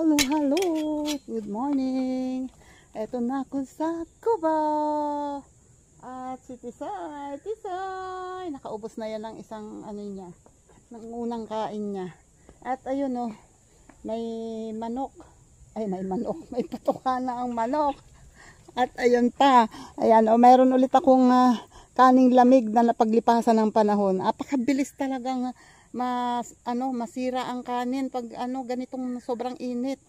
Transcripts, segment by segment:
Hello, hello! Good morning! Eto na ako sa Cubao! At si Tisay! Nakaubos na yan ng isang ano niya, ng unang kain niya. At ayun oh, may manok. Ay, may manok. May patuka na ang manok. At ayun pa. Ayan oh, mayroon ulit akong kaning lamig na napaglipasan ng panahon. Apakabilis talagang masira ang kanin pag ganitong sobrang init.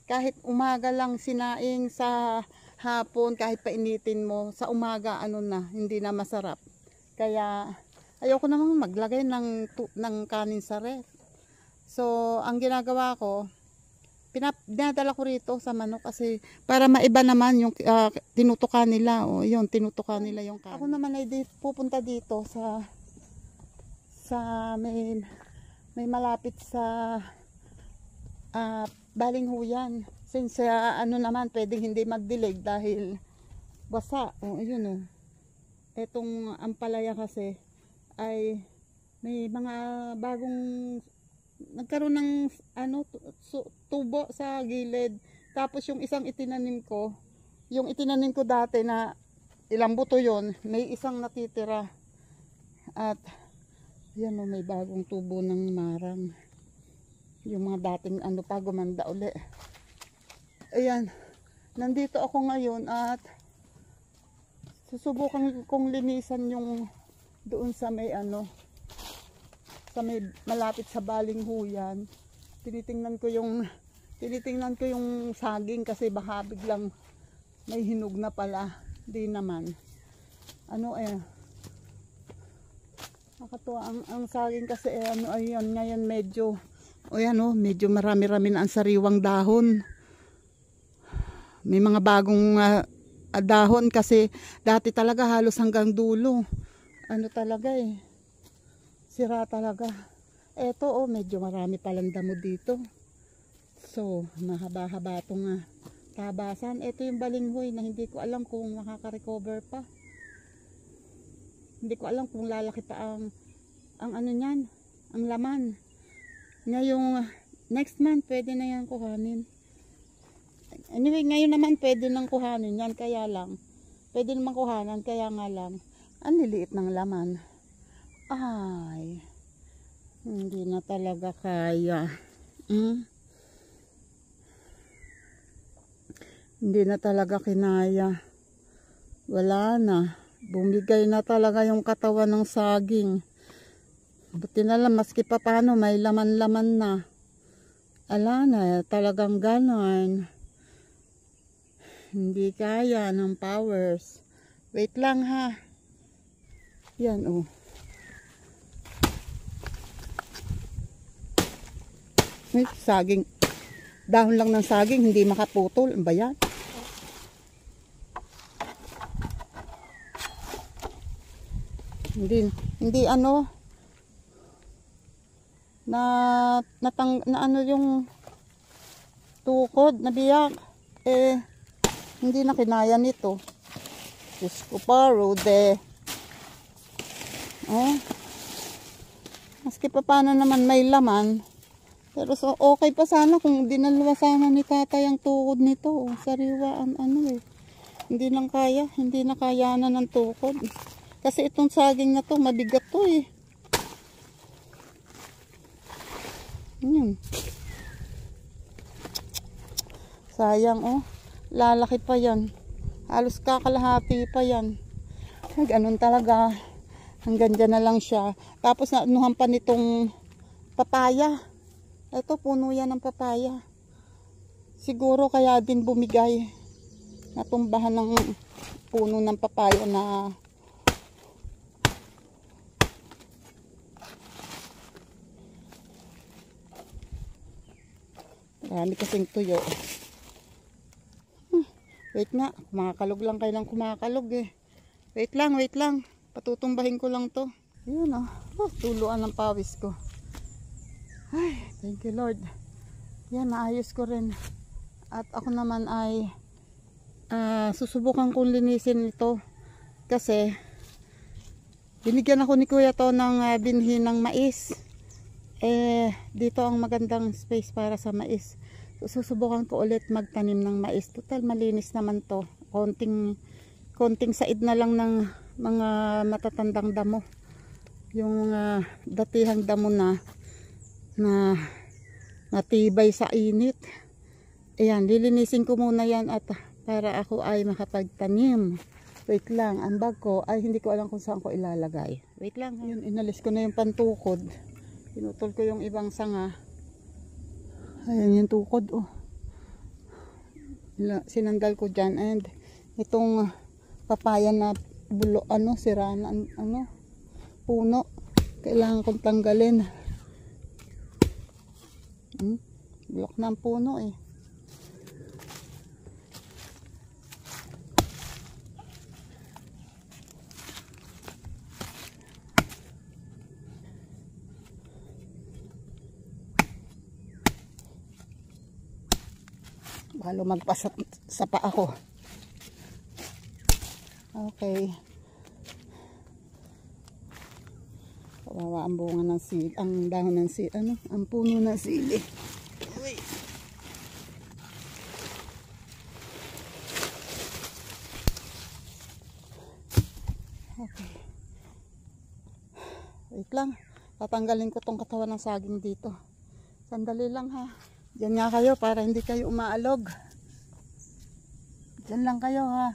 Kahit umaga lang sinaing, sa hapon kahit painitin mo, sa umaga hindi na masarap. Kaya ayoko namang maglagay ng kanin sa ref. So ang ginagawa ko, dinadala ko rito sa manok kasi para maiba naman yung tinutukan nila. O yun, tinutukan nila yung kanin. Ako naman ay pupunta dito sa may malapit sa Balinghuyan. Since naman pwedeng hindi magdilig dahil basa. O ayun o. Etong ampalaya kasi ay may mga bagong nagkaroon ng tubo sa gilid. Tapos yung isang itinanim ko dati na ilang buto yon, may isang natitira. At yan o, may bagong tubo ng marang. Yung mga dating pa, gumanda uli. Ayan, nandito ako ngayon at susubukan kong linisan yung doon sa may malapit sa Balinghuyan. Tinitingnan ko yung saging kasi baka biglang may hinog na pala. Di naman. Nakatuwa ang saging kasi ayun, ngayon medyo marami-rami na ang sariwang dahon. May mga bagong dahon kasi dati talaga halos hanggang dulo. Talaga sira talaga. Eto medyo marami palang damo dito. So, mahaba-haba itong tabasan. Ito yung balinghoy na hindi ko alam kung makaka-recover pa. Hindi ko alam kung lalaki pa ang niyan, ang laman. Ngayong next month pwede na yan kuhanin. Anyway, ngayon naman pwede nang kuhanin yan, kaya lang pwede naman kuhanan, kaya nga lang ang liliit ng laman. Ay, hindi na talaga kaya. Hindi na talaga kinaya. Wala na. Bumigay na talaga yung katawan ng saging. Buti na lang, maski pa paano, may laman-laman na. Ala na, talagang ganon. Hindi kaya ng powers. Wait lang ha. Yan o. May saging. Dahon lang ng saging, hindi makaputol. Ano ba yan? Hindi yung tukod, nabiyak. Hindi na kinaya nito. Diyos ko pa, Rode. Maski pa paano naman may laman. Pero okay pa sana kung dinalawa sana ni tatay ang tukod nito. Sariwa Hindi na kaya na ng tukod. Kasi itong saging na to, mabigat to Sayang lalaki pa yan. Halos kakalahati pa yan. Ganun talaga. Hanggang dyan na lang siya. Tapos naanuhan pa nitong papaya. Ito, puno yan ng papaya. Siguro kaya din bumigay. Natumbahan ng puno ng papaya na marami kasing tuyo. Wait nga, kumakalog lang kayo ng kumakalog Wait lang. Patutumbahin ko lang to. Yun tuluan ng pawis ko. Ay, thank you Lord. Yan, naayos ko rin. At ako naman ay susubukan kong linisin ito. Kasi binigyan ako ni Kuya to ng binhi ng mais. Dito ang magandang space para sa mais. Susubukan ko ulit magtanim ng mais. Total malinis naman to. Konting said na lang ng mga matatandang damo. Yung datihang damo na natibay sa init. Ayan, lilinisin ko muna yan at para ako ay makapagtanim. Wait lang, ang bag ko ay hindi ko alam kung saan ko ilalagay. Wait lang. Yun, inalis ko na yung pantukod. Pinutol ko yung ibang sanga. Ayan yung tukod, oh. Sinanggal ko dyan. And itong papaya na sira na, puno. Kailangan kong tanggalin. Bulok na ang puno, eh. Balo magpasat sa paa ko. Okay. Kawawa ang bunga ng sili, ang dahon ng sili, ang puno ng sili. Uy. Okay. Wait lang. Tatanggalin ko tong katawan ng saging dito. Sandali lang, ha. Diyan nga kayo para hindi kayo umaalog. Diyan lang kayo, ha.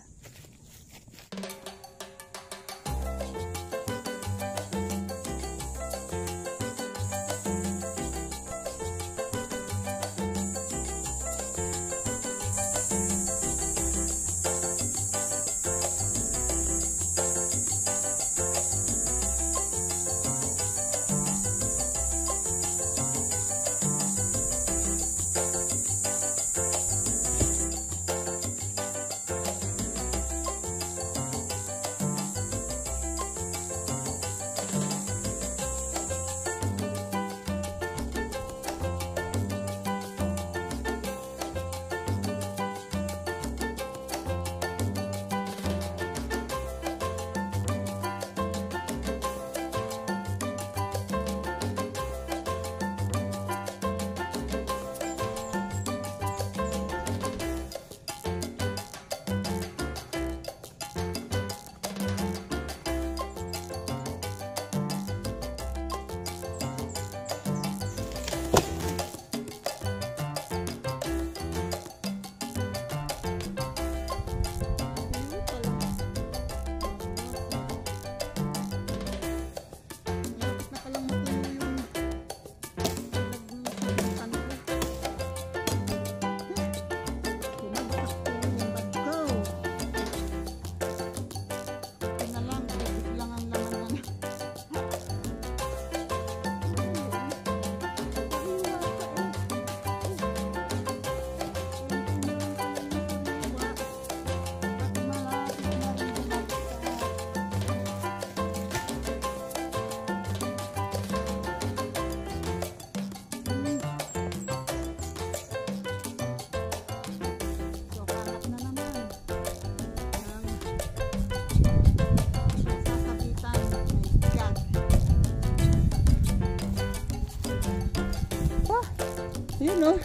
Yun, oh.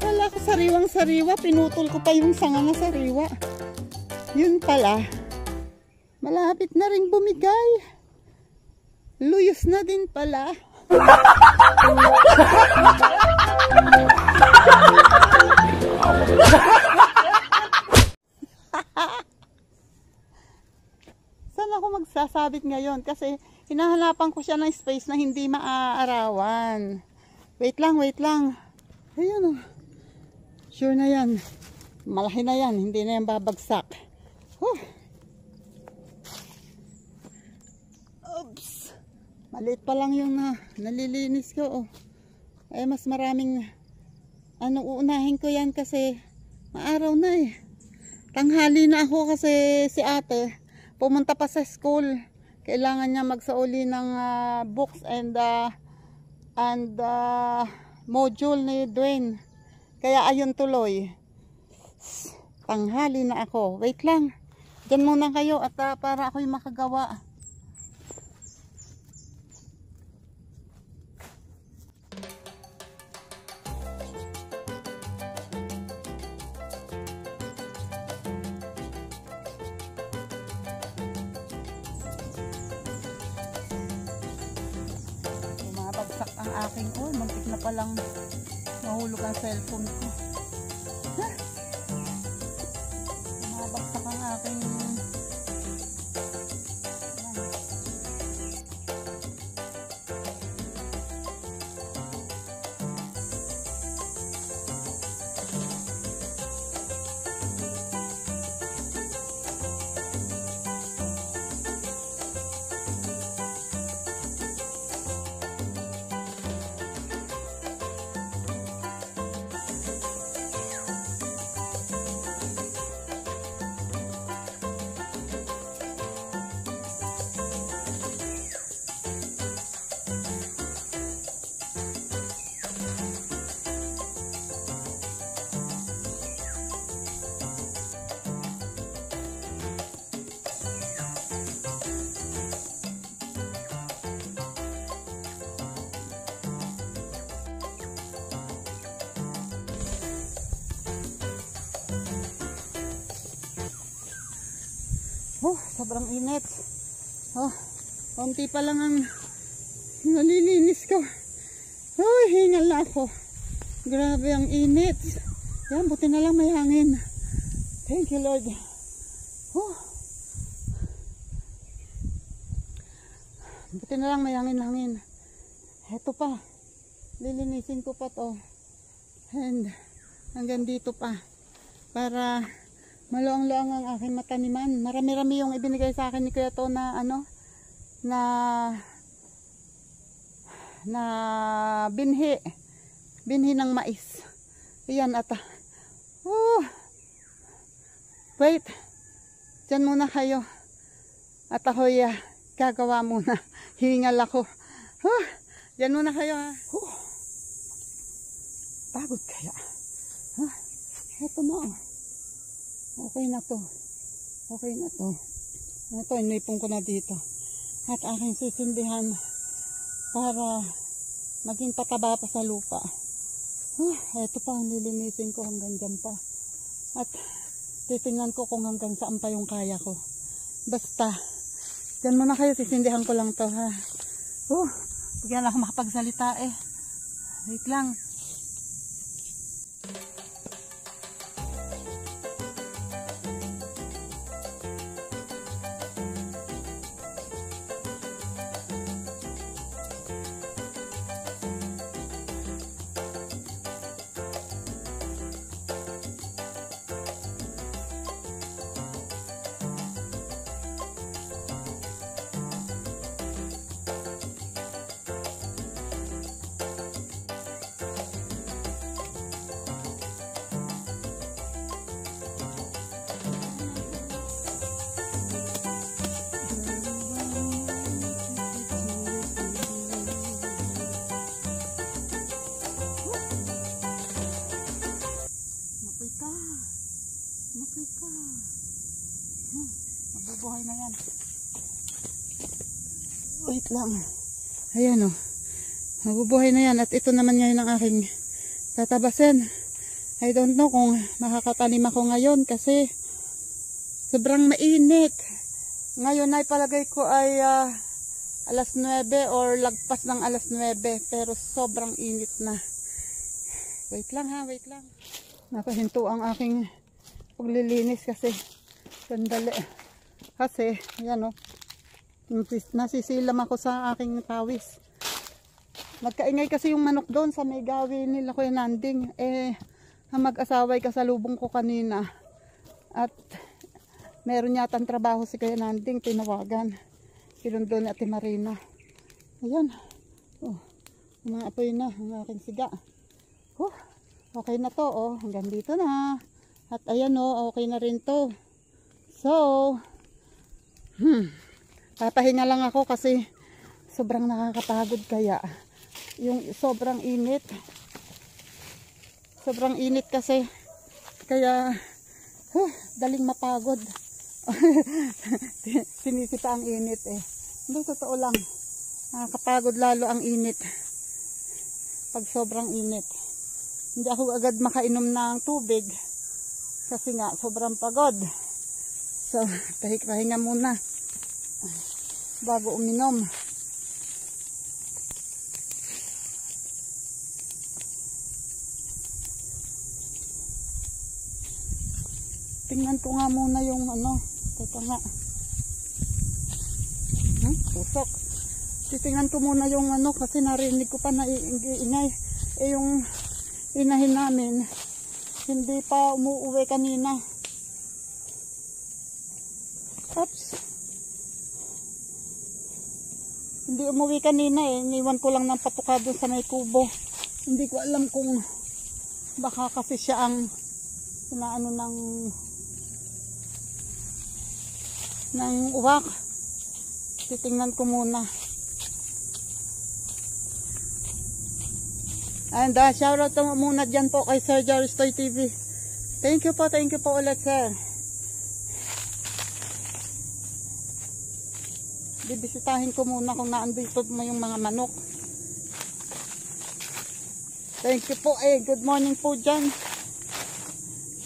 Wala ko sariwang-sariwa. Pinutol ko pa yung sanga na sariwa. Yun pala. Malapit na rin bumigay. Luyos na din pala. Saan ako magsasabit ngayon? Kasi hinahanapan ko siya ng space na hindi maaarawan. Wait lang, wait lang. Ayun, oh. Sure na yan. Malaki na yan. Hindi na yan babagsak. Oops. Maliit pa lang yung nalilinis ko, oh. Ay, mas maraming uunahin ko yan kasi maaraw na, eh. Tanghali na ako kasi si ate pumunta pa sa school. Kailangan niya magsauli ng books and module ni Dwayne. Kaya ayun tuloy. Tanghali na ako. Wait lang. Diyan muna kayo at para ako'y makagawa. aking, oh, muntik na palang mahulog ang cellphone ko. Nabaksak ang aking sobrang init. Konti pa lang ang nalilinis ko. Hingal na ako. Grabe ang init. Yan, buti na lang may hangin. Thank you, Lord. Buti na lang may hangin-hangin. Heto pa. Lilinisin ko pa to. And hanggang dito pa. Para maluang-luang ang aking mataniman. Marami-rami yung ibinigay sa akin ni Kuya to na binhi ng mais. Ayan ata. Wait. Diyan muna kayo. At ahoy, gagawa muna. Hingal ako. Diyan muna kayo, ha. Pagod kaya. Ito na. Okay na to. Okay na to. Ito, inipon ko na dito. At aking sisindihan para maging pataba pa sa lupa. Ito pa ang lilinisin ko hanggang dyan pa. At titingnan ko kung hanggang saan pa yung kaya ko. Basta, dyan muna kayo, sisindihan ko lang to, ha. Bigyan ako makapagsalita eh. Wait lang. Mabubuhay na yan. Wait lang. Ayan, mabubuhay na yan. At ito naman ngayon ang aking tatabasin. I don't know kung makakatanim ako ngayon kasi sobrang mainit. Ngayon ay palagay ko ay alas 9 or lagpas ng alas 9 pero sobrang init na. Wait lang, ha, wait lang. Nakahinto ang aking paglilinis kasi sandali. Kasi, ayan, nasisilam ako sa aking pawis. Nagkaingay kasi yung manok doon sa may gawin nila Kuya Nanding. Mag-asaway kasalubong ko kanina. At meron yata ang trabaho si Kuya Nanding, tinawagan. Pinundo ni Ate Marina. Ayan. Umaapoy na ang aking siga. Okay na to, hanggang dito na. At ayan, okay na rin to. So, papahinga lang ako kasi sobrang nakakapagod kaya. Yung sobrang init. Sobrang init kasi. Kaya, daling mapagod. Sinisipa ang init eh. Hindi, totoo lang. Nakakapagod lalo ang init. Pag sobrang init. Hindi ako agad makainom ng tubig. Kasi nga, sobrang pagod. So, pahinga muna. Bago uminom. Titingnan ko nga muna yung ano. Teka nga. Pusok. Titingnan ko muna yung ano kasi narinig ko pa na ingay. Yung inahin namin hindi pa umuuwi kanina. Oops. Hindi umuwi kanina iniwan ko lang ng patuka doon sa may kubo. Hindi ko alam kung baka kasi siya ang inaano ng uwak. Titingnan ko muna. And shoutout muna dyan po kay Sir Jaristoy TV. Thank you po ulit sir. Bibisitahin ko muna kung naandito mo yung mga manok. Thank you po. Good morning po dyan.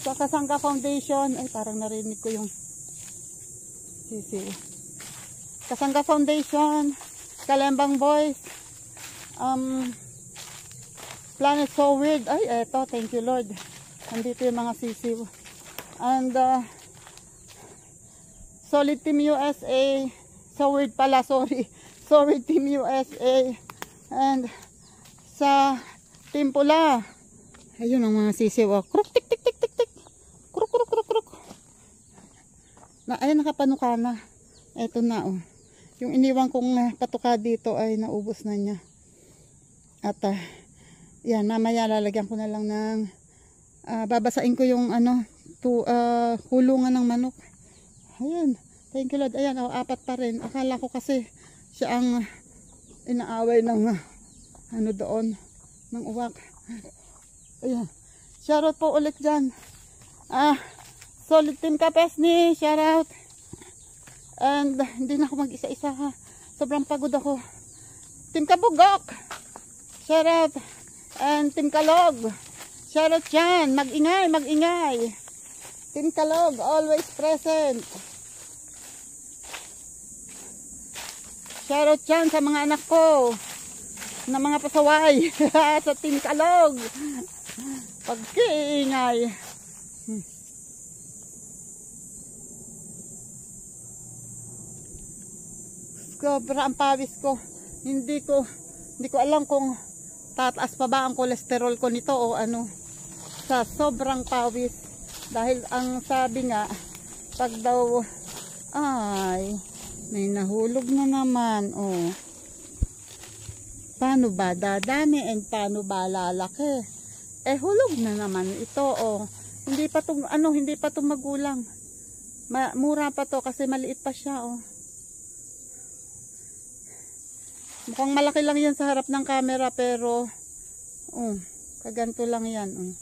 Sa Kasangga Foundation. Ay, parang narinig ko yung sisi. Kasangga Foundation. Kalembang Boys. Planet So Weird. Ay, eto. Thank you Lord. Nandito yung mga sisiw. And Solid Team USA. So Weird pala, sorry. Solid Team USA. And sa Team Pula. Ayun ang mga sisiw. Kruk, tik, tik, tik, tik, tik. Kruk, kruk, kruk, kruk. Ayun, nakapanuka na. Eto na, oh. Yung iniwan kong patuka dito ay naubos na niya. At, yan, mamaya lalagyan ko na lang ng, babasain ko yung, kulungan ng manok. Ayun. Thank you Lord. Ayan, apat pa rin. Akala ko kasi siya ang inaaway ng, doon. Ng uwak. Ayan. Shoutout po ulit dyan. Solid Team Kapesni. Shoutout. And hindi na ako mag-isa-isa ha. Sobrang pagod ako. Team Kabugok. Shoutout. And Team Kalog. Shoutout dyan. Mag-ingay, mag-ingay. Team Kalog. Always present. Shoutout dyan sa mga anak ko. Na mga pasaway sa Team Kalog. Pagkiingay. Sobra ang pawis ko. Hindi ko alam kung tataas pa ba ang kolesterol ko nito o ano. Sa sobrang pawis. Dahil ang sabi nga, pag daw ay may nahulog na naman. Oh. Paano ba dadami and paano ba lalaki? Hulog na naman ito, oh. Hindi pa tong magulang. Mura pa to kasi maliit pa siya, oh. Mukhang malaki lang yan sa harap ng camera pero kaganto lang yan, oh.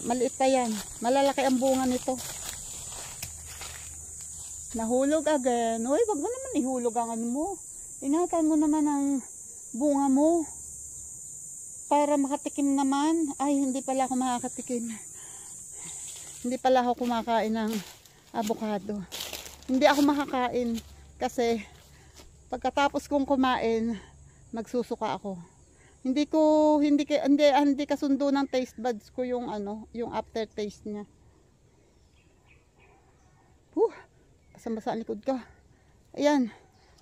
Maliit pa yan. Malalaki ang bunga nito. Nahulog again. Uy, wag mo naman ihulog ang ano mo. Ingatan mo naman ang bunga mo para makatikim naman. Ay, hindi pala ako makakatikim. Hindi pala ako kumakain ng avocado. Hindi ako makakain kasi pagkatapos kong kumain, magsusuka ako. Hindi kasundo ng taste buds ko yung yung aftertaste niya. Basa-basa ang likod ko. Ayan.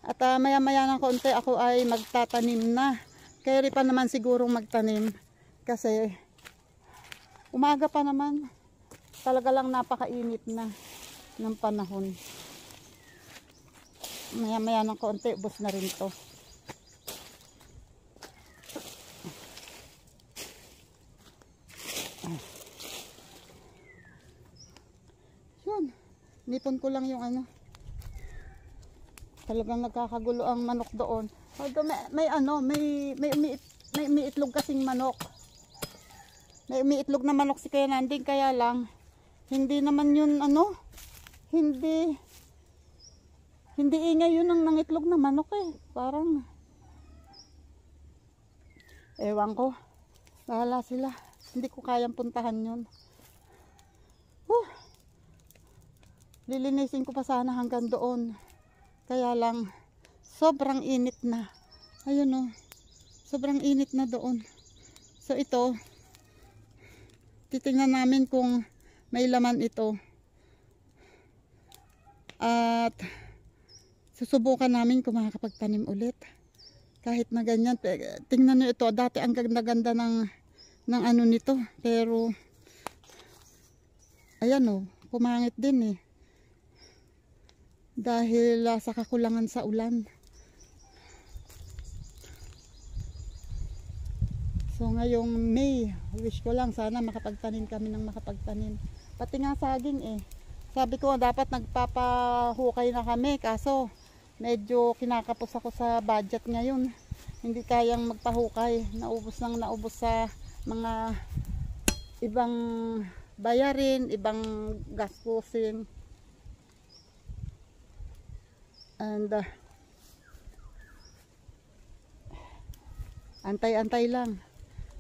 At maya-maya ng konti ako ay magtatanim na. Kaya pa naman sigurong magtanim. Kasi umaga pa naman. Talaga lang napakainit na ng panahon. Maya-maya ng konti, ubos na rin to. Yun. Nipon ko lang yung Talagang nagkakagulo ang manok doon. Although may umiitlog kasing manok. May umiitlog na manok si Kuya Nanding, kaya lang hindi naman yun hindi ingay yun ang nangitlog na manok eh. Parang ewan ko. Bahala sila. Hindi ko kayang puntahan yun. Lilinisin ko pa sana hanggang doon. Kaya lang, sobrang init na. Ayun o. Sobrang init na doon. So ito, titingnan namin kung may laman ito. At susubukan namin kung makakapagtanim ulit. Kahit na ganyan, tingnan nyo ito, dati ang ganda-ganda ng ano nito, pero ayan o, pumangit din eh. Dahil sa kakulangan sa ulan. So ngayong May, wish ko lang sana makapagtanim kami ng makapagtanim. Pati nga saging eh. Sabi ko dapat nagpapahukay na kami, kaso medyo kinakapos ako sa budget ngayon. Hindi kayang magpahukay. Naubos sa mga ibang bayarin, ibang gastusin. And antay-antay lang.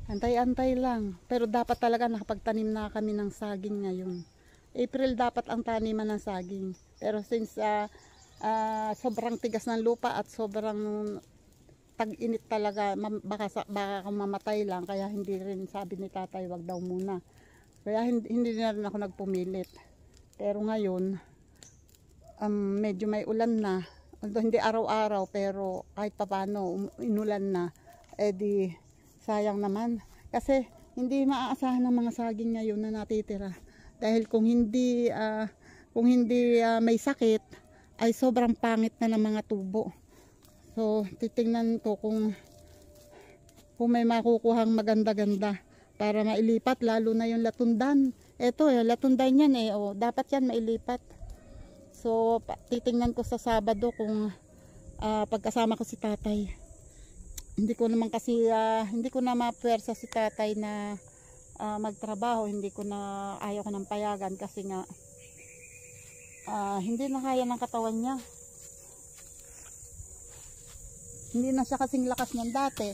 Antay-antay lang. Pero dapat talaga nakapagtanim na kami ng saging ngayon. April dapat ang taniman ng saging. Pero since sobrang tigas ng lupa at sobrang tag-init talaga, baka mamatay lang. Kaya hindi rin sabi ni tatay, wag daw muna. Kaya hindi na rin ako nagpumilit. Pero ngayon, medyo may ulan na. Although hindi araw-araw, pero kahit papano, inulan na. Eh di, sayang naman. Kasi hindi maaasahan ng mga saging ngayon na natitira. Dahil kung hindi may sakit, ay sobrang pangit na ng mga tubo. So, titingnan ko kung may makukuhang maganda-ganda para mailipat, lalo na yung latundan. Ito, latundan yan eh. O, dapat yan mailipat. So, titingnan ko sa Sabado kung pagkasama ko si tatay. Hindi ko naman kasi, hindi ko na mapuwersa si tatay na magtrabaho. Hindi ko na, ayaw ko ng payagan kasi nga, hindi na kaya ng katawan niya. Hindi na siya kasing lakas ng dati.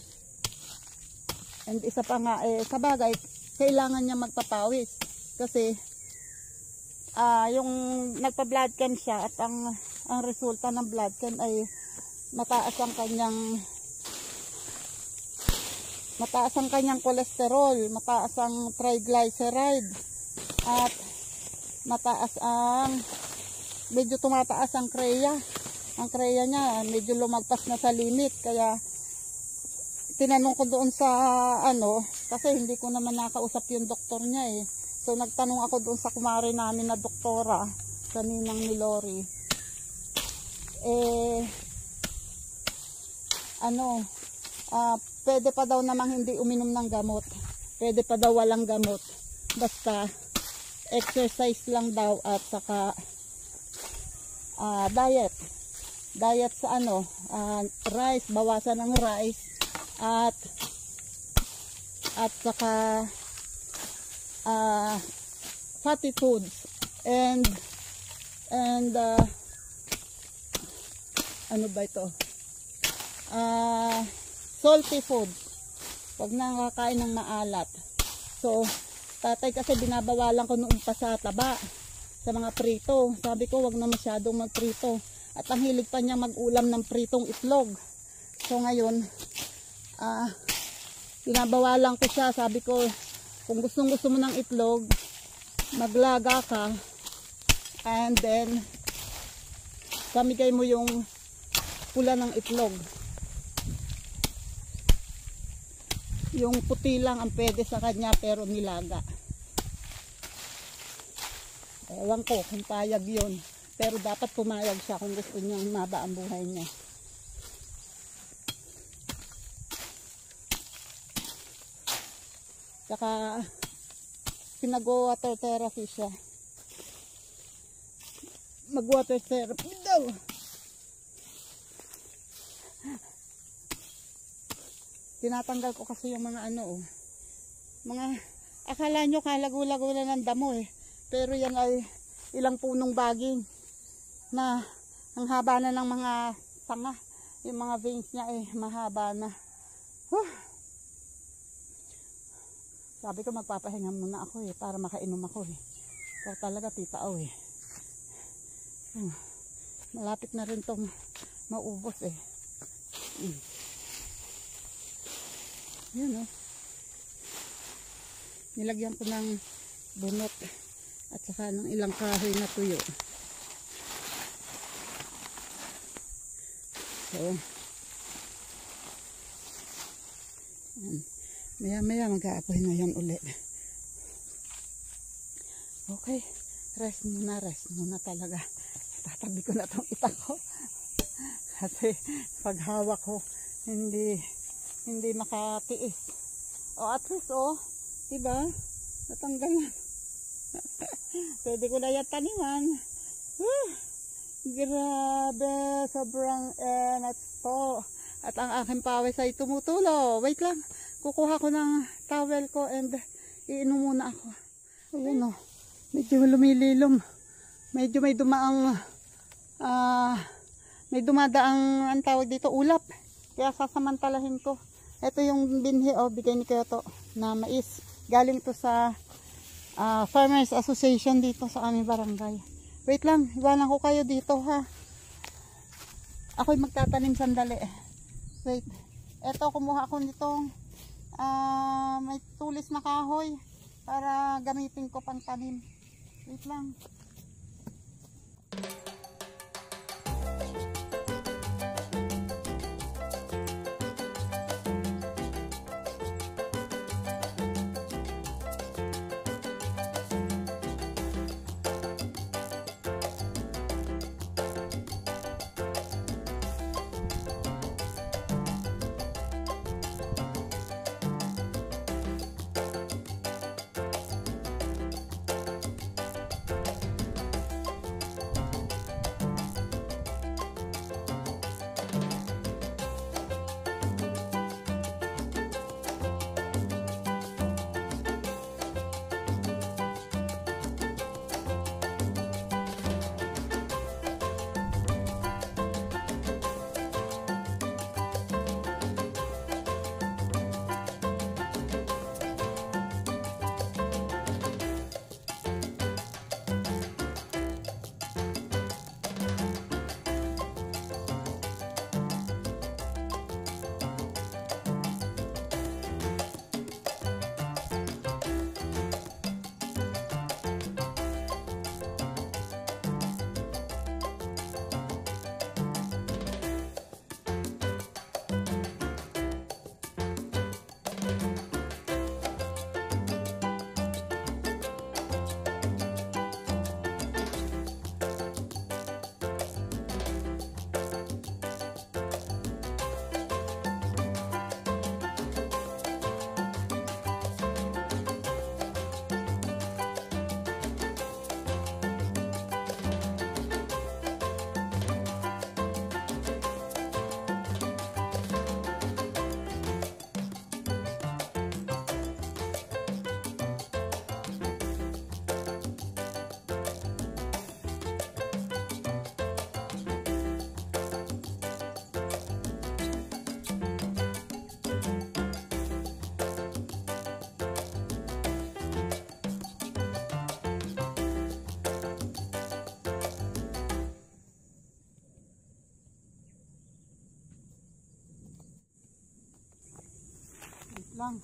And isa pa nga, sa bagay, kailangan niya magpapawis. Kasi, yung nagpa-blood chem siya at ang resulta ng blood chem ay mataas ang kanyang cholesterol, mataas ang triglyceride, at medyo tumataas ang kreya. Ang kreya niya medyo lumagpas na sa limit, kaya tinanong ko doon sa kasi hindi ko naman nakausap yung doktor niya eh. So nagtanong ako doon sa kumare namin na doktora, sa ninang ni Lori. Pwede pa daw namang hindi uminom ng gamot. Pwede pa daw walang gamot. Basta exercise lang daw at saka diet. Diet sa rice, bawasan ng rice at saka fatty foods and ano ba ito? Salty food. Huwag na kakain ng maalat. So, tatay kasi binabawalan ko noon pa sa taba, sa mga prito. Sabi ko, huwag na masyadong magprito. At ang hilig pa niya mag-ulam ng pritong itlog. So, ngayon, binabawalan ko siya. Sabi ko, kung gusto mo ng itlog, maglaga ka. And then, pamigay mo yung pula ng itlog. Yung puti lang ang pwede sa kanya, pero nilaga. Ewan ko kung payag yun. Pero dapat pumayag siya kung gusto niyang maba ang buhay niya. Saka pinag-water therapy siya. Mag-water therapy daw. Tinatanggal ko kasi yung mga mga akala nyo kalago-lago na ng damo eh. Pero yan ay ilang punong baging na ang haba na ng mga sanga. Yung mga veins niya eh mahaba na. Sabi ko magpapahinga muna ako eh para makainom ako eh. Pero talaga titaaw eh. Malapit na rin tong maubos eh. Yun Nilagyan ko ng bunot at saka ng ilang kahoy na tuyo. So, maya mag-aapoy na yan ulit. Okay, rest muna talaga. Tatabi ko na itong itak ko. Kasi pag hawak ko, hindi makatiis. O at least, diba? Natanggal na. Pwede ko na yan taniman. Grabe, sobrang enat po. At ang aking pawis ay tumutulo. Wait lang, kukuha ko ng towel ko and iinom muna ako. Ayun medyo lumililom. Medyo may dumadaang ang tawag dito, ulap. Kaya sasamantalahin ko. Ito yung binhi bigay ni Kyoto na mais. Galing to sa Farmers Association dito sa aming barangay. Wait lang, iwanan ko kayo dito ha. Ako'y magtatanim sandali. Wait. Eto, kumuha ako nitong may tulis na kahoy para gamitin ko pang tanim. Wait lang. Lang.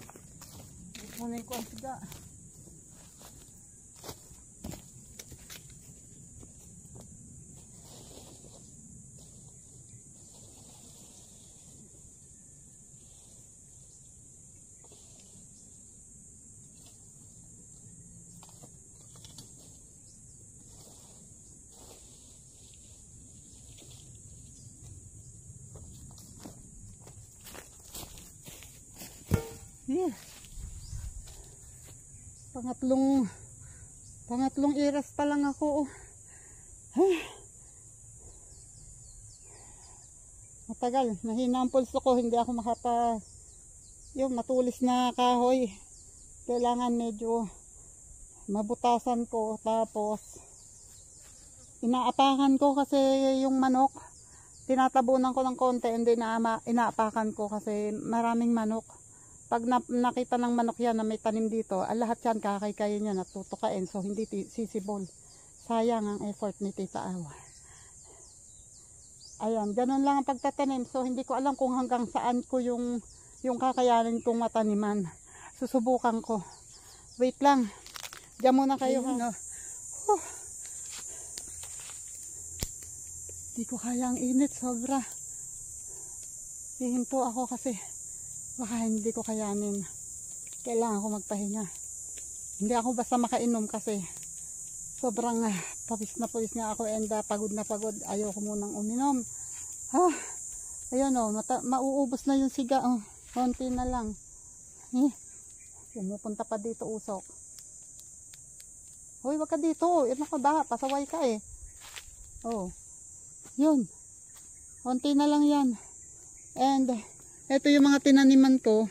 Kunin ko ang siga. Yeah. Pangatlong iras pa lang ako. Matagal, mahina ang pulso ko, hindi ako yung matulis na kahoy. Kailangan medyo mabutasan ko, tapos inaapakan ko kasi yung manok. Tinatabunan ko ng konti, hindi inaapakan ko kasi maraming manok. Pag nakita ng manok yan na may tanim dito, lahat yan kakaykayin niya, natutukain. So hindi sisibol. Sayang ang effort ni Tita Awa. Ayan, ganun lang ang pagtatanim. So hindi ko alam kung hanggang saan ko yung kakayanin kong mataniman. Susubukan ko. Wait lang. Diyan muna kayo ha. No? Hindi ko kaya ang init. Sobra. Hihinto ako kasi baka hindi ko kayanin. Kailangan ko magpahinga. Hindi ako basta makainom kasi sobrang pawis nga ako and pagod na pagod. Ayoko munang uminom. Ayun o, mauubos na yung siga. Konti na lang. Pumupunta pa dito usok. Hoy, wag ka dito. Ano ka ba? Pasaway ka eh. Yun. Konti na lang yan. And ito yung mga tinaniman ko.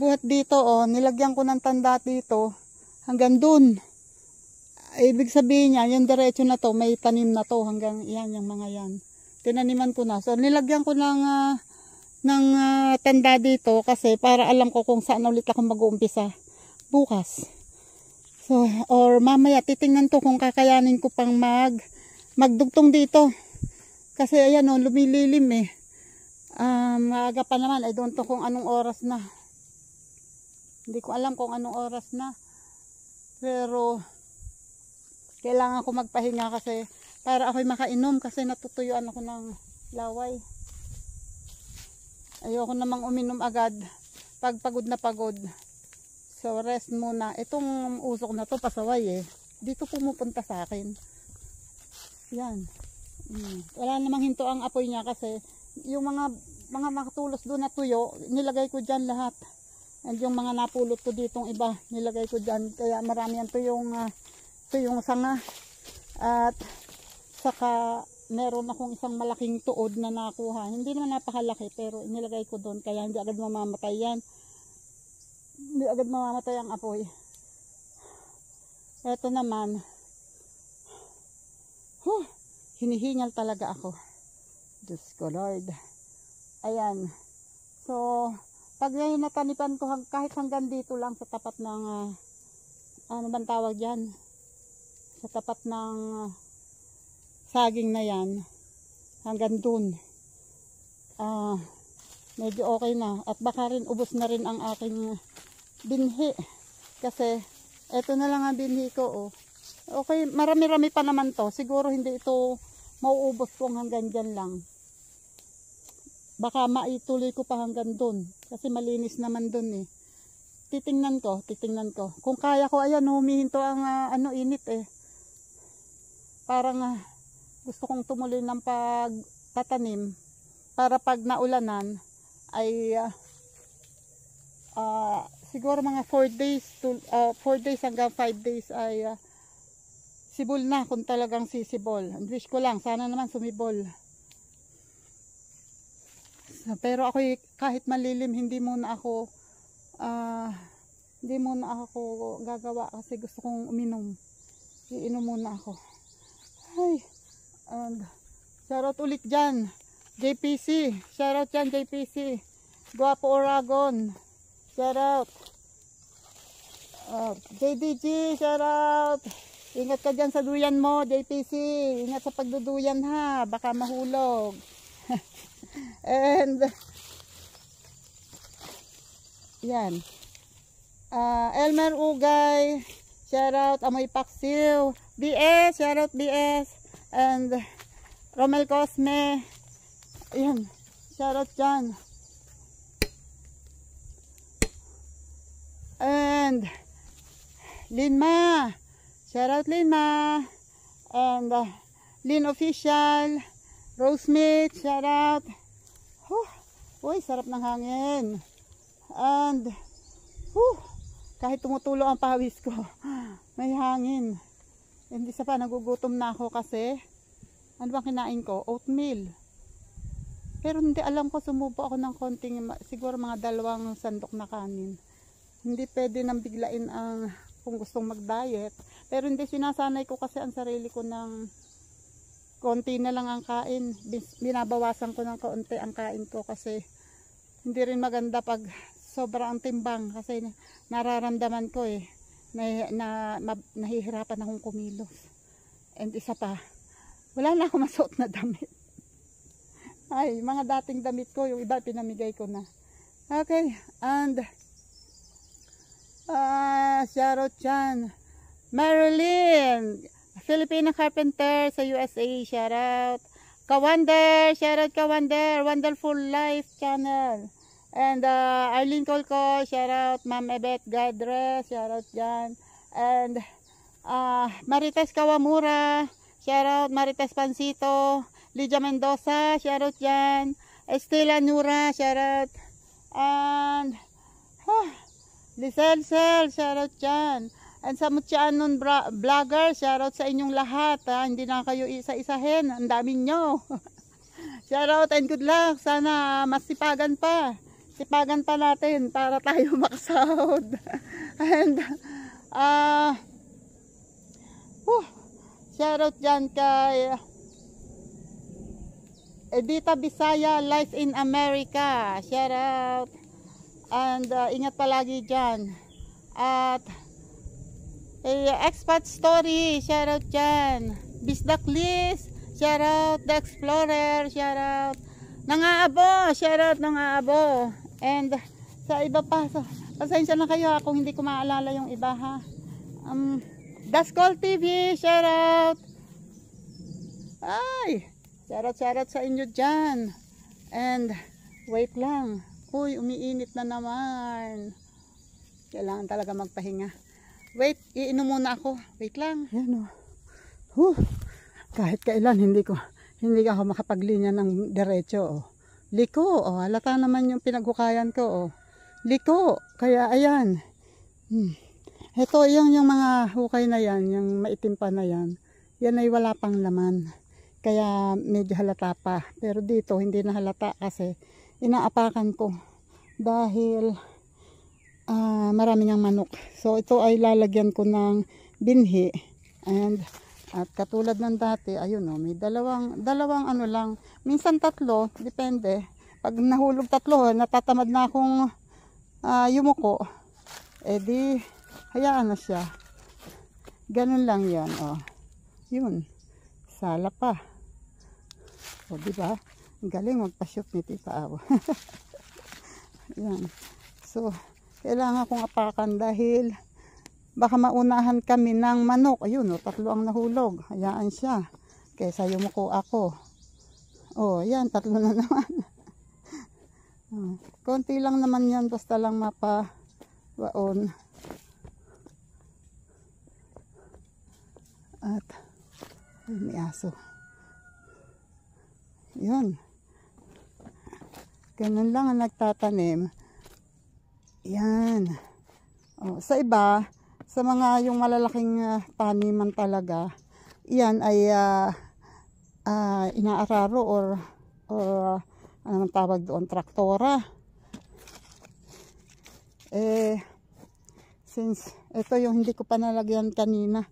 Buhat dito nilagyan ko ng tanda dito hanggang dun. Ibig sabihin niya, yung diretso na to, may tanim na to hanggang yan, yung mga yan. Tinaniman ko na. So nilagyan ko ng tanda dito kasi para alam ko kung saan ulit ako mag-uumpisa bukas. So, or mamaya titingnan ko kung kakayanin ko pang magdugtong dito. Kasi ayan lumililim eh. Maaga pa naman. I don't know kung anong oras na. Hindi ko alam kung anong oras na. Pero kailangan ko magpahinga kasi para ako'y makainom kasi natutuyuan ako ng laway. Ayoko namang uminom agad pag pagod na pagod. So rest muna. Itong usok na to pasaway eh. Dito pumupunta sa akin. Yan. Wala namang hinto ang apoy niya kasi yung mga makatulos doon na tuyo, nilagay ko dyan lahat. And yung mga napulot ko ditong iba, nilagay ko dyan. Kaya marami yan tuyong sanga. At saka meron akong isang malaking tuod na nakuha. Hindi naman napakalaki pero nilagay ko doon. Kaya hindi agad mamamatay yan. Hindi agad mamamatay ang apoy. Eto naman. Hinihingal talaga ako. Diyos ko Lord. Ayan. So, pag ngayon natanipan ko kahit hanggang dito lang sa tapat ng ano bang tawag dyan? Sa tapat ng saging na yan. Hanggang dun. Medyo okay na. At baka rin ubos na rin ang aking binhi. Kasi, eto na lang ang binhi ko Okay, marami-rami pa naman to. Siguro hindi ito mauubos kung hanggang dyan lang. Baka maituloy ko pa hanggang dun. Kasi malinis naman dun eh. Titingnan ko. Kung kaya ko, ayan, humihinto ang init eh. Parang gusto kong tumuloy ng pagtatanim. Para pag naulanan, ay siguro mga 4 days hanggang 5 days ay sibol na kung talagang sisibol. Ang wish ko lang, sana naman sumibol. Pero ako kahit malilim, hindi muna ako gagawa kasi gusto kong uminom. Iinom muna ako. Ay, and shoutout ulit dyan. JPC, shoutout dyan JPC. Guapo Oragon, shoutout. JDG, shoutout. Ingat ka dyan sa duyan mo, JPC. Ingat sa pagduduyan ha. Baka mahulog. And, yan. Elmer Ugay, shoutout. Amoy Paksiw. BS, shoutout BS. And, Romel Cosme. Yan. Shoutout dyan. And, Linma. Shoutout Linma. And Lin Official. Rosemate. Shoutout. Uy, sarap ng hangin. And kahit tumutulo ang pawis ko, may hangin. Hindi sa pa, nagugutom na ako kasi ano bang kinain ko? Oatmeal. Pero hindi alam ko, sumubo ako ng konting, siguro mga 2 sandok na kanin. Hindi pwede nang biglain ang kung gustong mag-diet. Pero hindi, sinasanay ko kasi ang sarili ko ng konti na lang ang kain. Binabawasan ko ng konti ang kain ko kasi hindi rin maganda pag sobra ang timbang kasi nararamdaman ko nahihirapan akong kumilos. And isa pa, wala na ako masuot na damit. Ay, mga dating damit ko, yung iba pinamigay ko na. Okay, and Shoutout dyan. Marilyn, Filipino carpenter sa USA, shoutout. Kawander, shoutout Kawander, Wonderful Life Channel. And Arlene Colco, shoutout. Ma'am Ebet Gadres, shoutout dyan. And Marites Kawamura, shoutout. Marites Pansito, Lydia Mendoza, shoutout dyan. Estela Nura, shoutout. And Lisel Sel, shoutout dyan. And sa Mutyanon vlogger, shoutout sa inyong lahat. Hindi na kayo isa-isahin. Ang daming nyo. Shoutout and good luck. Sana masipagan pa. Sipagan pa natin para tayo makasahod. And shoutout dyan kay Edita Bisaya, Life in America. Shoutout. And ingat palagi dyan. At Expat Story, shoutout dyan. Bisdak Liz, shoutout. The Explorer, shoutout. Nangaabo, shoutout Nangaabo. And sa iba pa, pasensya na kayo kung hindi ko maalala yung iba ha. Daskol TV, shoutout. Ay, shoutout sa inyo dyan. And wait lang. Uy, umiinit na naman. Kailangan talaga magpahinga. Wait, iinom muna ako. Wait lang. Yan o. Kahit kailan hindi ako makapaglinya ng diretso. Oh. Liko. Oh. Halata naman yung pinaghukayan ko. Oh. Liko. Kaya ayan. Ito yung mga hukay na yan. Yung maitim pa na yan. Yan ay wala pang laman. Kaya medyo halata pa. Pero dito hindi na halata kasi inaapakan ko. Dahil marami ng manok. So ito ay lalagyan ko ng binhi. At katulad ng dati, ayun may dalawang ano lang, minsan tatlo, depende. Pag nahulog tatlo, natatamad na akong yumuko. Di hayaan na siya. Ganun lang 'yan, Yun. Sala pa. O di ba? Galing magpa-shoot ni Tita Aw. Yan. So kailangan kong apakan dahil baka maunahan kami ng manok. Ayun, tatlo ang nahulog. Hayaan siya. Kaysa yumuko ako. Yan, tatlo na naman. Konti lang naman yan. Basta lang mapawaon. At may aso. Yun. Ganun lang ang nagtatanim. Yan. Sa iba, sa mga yung malalaking taniman talaga, yan ay inaararo or anong tawag doon, traktora. Since ito yung hindi ko pa nalagyan kanina,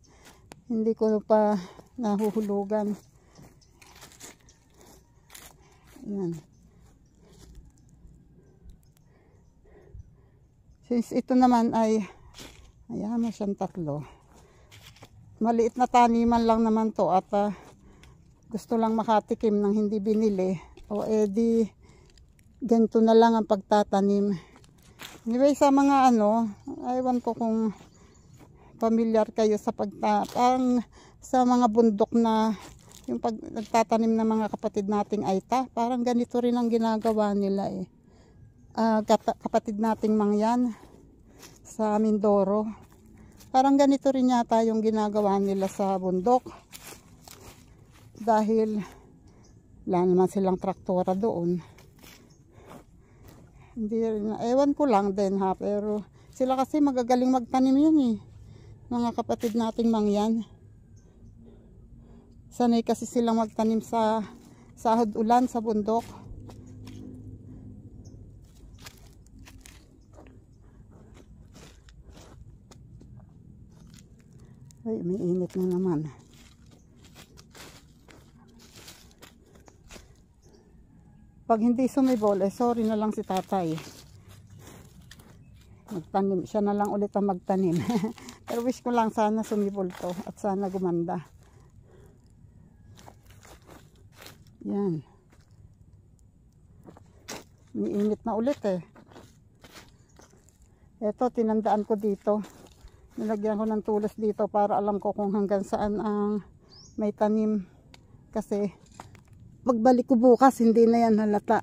hindi ko pa nahuhulugan. Yan. Since ito naman ay, ayan mo siyang tatlo. Maliit na taniman lang naman to at gusto lang makatikim ng hindi binili. Di ganito na lang ang pagtatanim. Anyway, sa mga aywan ko kung familiar kayo sa parang sa mga bundok na yung nagtatanim ng mga kapatid nating Aita. Parang ganito rin ang ginagawa nila kapatid nating Mangyan sa Mindoro. Parang ganito rin yata yung ginagawa nila sa bundok. Dahil wala naman silang traktora doon. Hindi rin, ewan ko lang din ha, pero sila kasi magagaling magtanim yun mga kapatid nating Mangyan. Sanay kasi silang magtanim sa sahod ulan sa bundok. Ay, may init na naman. Pag hindi sumibol, sorry na lang si tatay. Magtanim. Siya na lang ulit ang magtanim. Pero wish ko lang sana sumibol to at sana gumanda. Yan. May init na ulit Ito, tinandaan ko dito. Nilagyan ko ng tulos dito para alam ko kung hanggang saan ang may tanim. Kasi magbalik ko bukas, hindi na yan halata.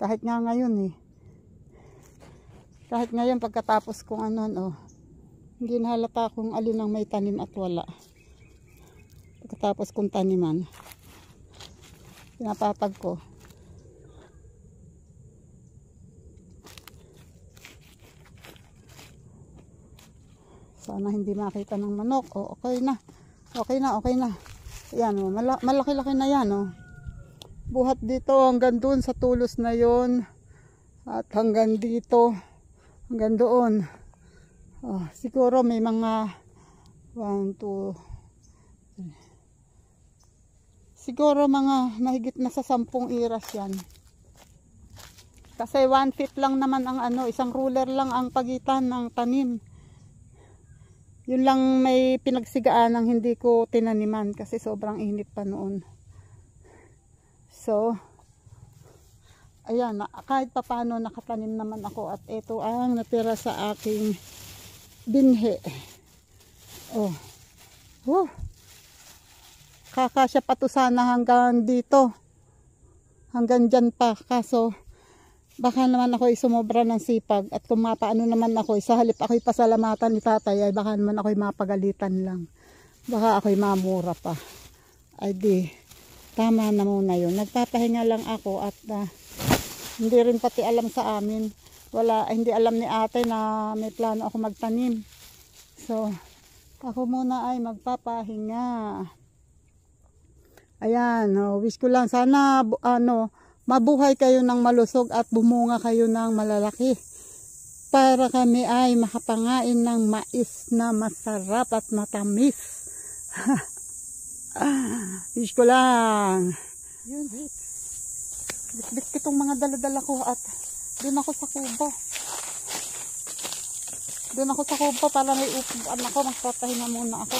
Kahit nga ngayon eh. Kahit ngayon pagkatapos kung ano, oh, hindi na halata kung alin ang may tanim at wala. Pagkatapos kong taniman, pinapatag ko. Sana hindi makita ng manok. Oh, okay na. Okay na, okay na. Ayan, oh, malaki-laki na yan. Oh. Buhat dito hanggang doon sa tulos na yon. At hanggang dito. Hanggang doon. Oh, siguro may mga 1, 2, 3. Siguro mga mahigit na sa 10 iras yan. Kasi 1 feet lang naman ang ano, isang ruler lang ang pagitan ng tanim. Yun lang may pinagsigaan ng hindi ko tinaniman kasi sobrang init pa noon. So, ayan, kahit papano nakatanim naman ako at ito ang natira sa aking binhe. Oh. Kakasya pa to sana hanggang dito. Hanggang dyan pa. Kaso, baka naman ako sumobra ng sipag at kung mapaano naman ako, sa halip ako'y pasalamatan ni tatay, ay baka naman ako'y mapagalitan lang. Baka ako'y mamura pa. Ay di, tama na muna yun. Nagpapahinga lang ako at hindi rin pati alam sa amin. Hindi alam ni ate na may plano ako magtanim. So, ako muna ay magpapahinga. Ayan, wish ko lang sana mabuhay kayo ng malusog at bumunga kayo ng malalaki. Para kami ay makapangain ng mais na masarap at matamis. Wish ko lang. Yun, wait. Bitbit ko itong mga daladala ko at doon ako sa kubo. Doon ako sa kubo para may upuan ako. Magpapahinga muna ako.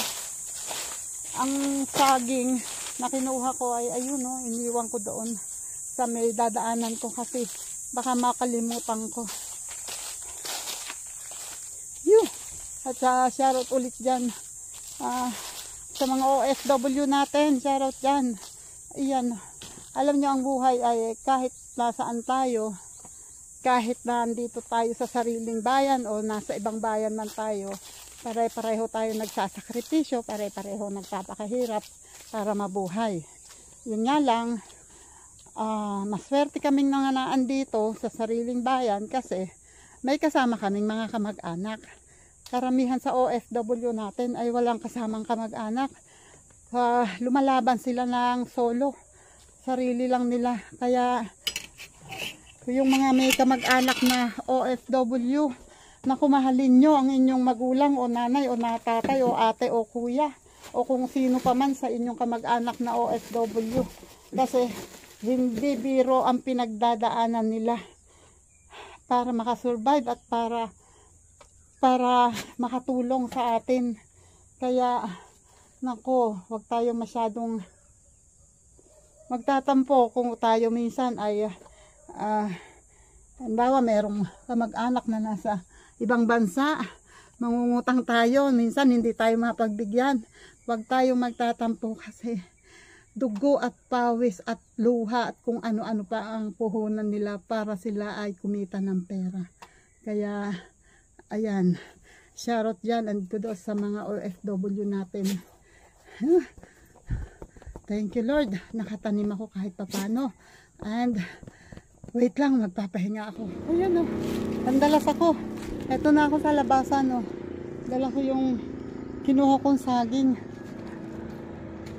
Ang saging na kinuha ko ay ayun, iniwan ko doon sa may dadaanan ko kasi baka makalimutan ko. Yun. At shoutout ulit dyan sa mga OFW natin. Shoutout dyan. Ayan. Alam nyo ang buhay ay kahit nasaan tayo, kahit nandito tayo sa sariling bayan o nasa ibang bayan man tayo, pare-pareho tayo nagsasakripisyo, pare-pareho nagpapakahirap para mabuhay. Yun nga lang, maswerte kaming nanganaan dito sa sariling bayan kasi may kasama kaming mga kamag-anak. Karamihan sa OFW natin ay walang kasamang kamag-anak. Lumalaban sila ng solo. Sarili lang nila. Kaya yung mga may kamag-anak na OFW, na kumahalin nyo ang inyong magulang o nanay o natatay o ate o kuya o kung sino pa man sa inyong kamag-anak na OFW. Kasi hindi biro ang pinagdadaanan nila para makasurvive at para makatulong sa atin. Kaya nako, wag tayo masyadong magtatampo kung tayo minsan ay halimbawa merong kamag-anak na nasa ibang bansa, mangungutang tayo, minsan hindi tayo mapagbigyan. Wag tayo magtatampo kasi dugo at pawis at luha at kung ano-ano pa ang puhunan nila para sila ay kumita ng pera. Kaya ayan, shoutout dyan and kudos sa mga OFW natin. Thank you Lord, nakatanim ako kahit papano. And wait lang, magpapahinga ako. Ayan pandalas ako. Eto na ako sa labasan Dala ko yung kinuha kong saging.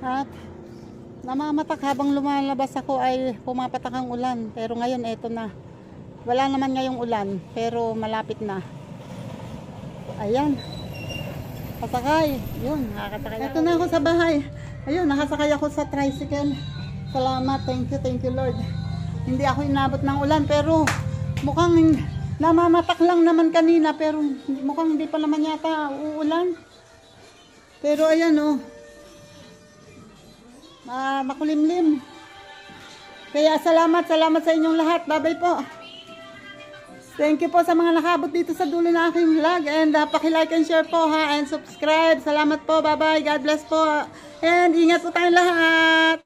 At namamatak habang lumalabas ako ay pumapatak ang ulan. Pero ngayon eto na. Wala naman ngayong ulan, pero malapit na. Ayan. Pasakay. Yun, nakakasakay ako. Eto na ako sa bahay. Ayun, nakasakay ako sa tricycle. Salamat, thank you Lord. Hindi ako inabot ng ulan pero mukhang namamatak lang naman kanina pero mukhang hindi pa naman yata uulan. Pero ayan makulimlim. Kaya salamat sa inyong lahat. Bye-bye po. Thank you po sa mga nakabot dito sa dulo ng aking vlog. And paki-like and share po ha. And subscribe. Salamat po. Bye-bye. God bless po. And ingat po tayong lahat.